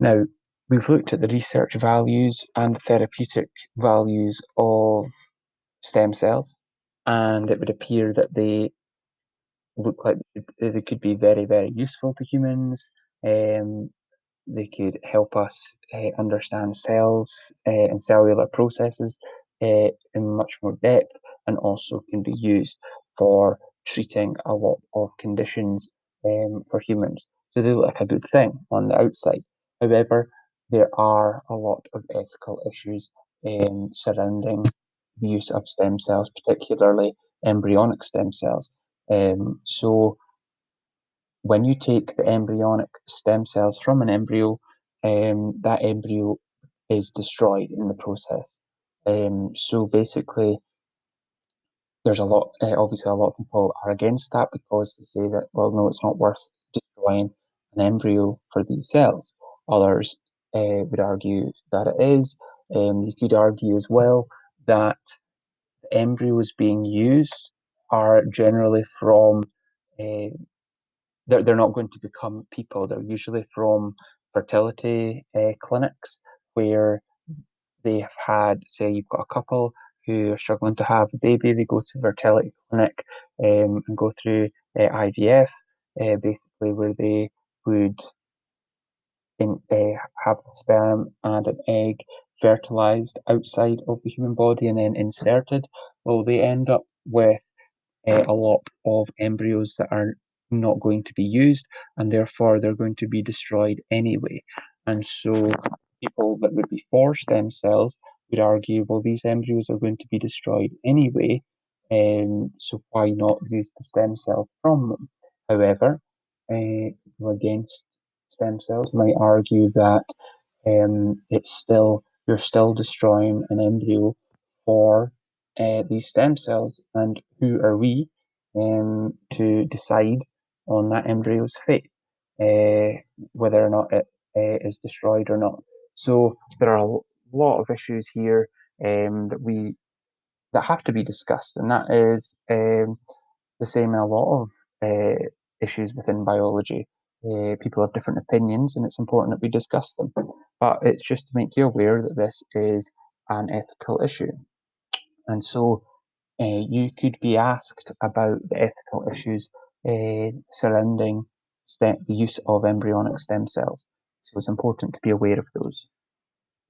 Now, we've looked at the research values and therapeutic values of stem cells, and it would appear that they look like they could be very, very useful to humans. Um, they could help us understand cells and cellular processes in much more depth, and also can be used for treating a lot of conditions for humans. So they look like a good thing on the outside. However, there are a lot of ethical issues surrounding the use of stem cells, particularly embryonic stem cells. So when you take the embryonic stem cells from an embryo, that embryo is destroyed in the process. So basically, there's obviously, a lot of people are against that because they say that, well, no, it's not worth destroying an embryo for these cells. Others would argue that it is. You could argue as well that embryos being used are generally from uh, they're not going to become people. They're usually from fertility clinics where they have had, say, you've got a couple who are struggling to have a baby, they go to a fertility clinic and go through IVF, basically where they would have a sperm and an egg fertilized outside of the human body and then inserted. Well, they end up with a lot of embryos that are not going to be used, and therefore they're going to be destroyed anyway. And so people that would be for stem cells would argue, well, these embryos are going to be destroyed anyway, so why not use the stem cells from them? However, people against stem cells might argue that it's still you're still destroying an embryo for these stem cells, and who are we to decide on that embryo's fate, whether or not it is destroyed or not. So there are a lot of issues here that have to be discussed, and that is the same in a lot of issues within biology. People have different opinions, and it's important that we discuss them. But it's just to make you aware that this is an ethical issue. And so you could be asked about the ethical issues surrounding the use of embryonic stem cells. So it's important to be aware of those.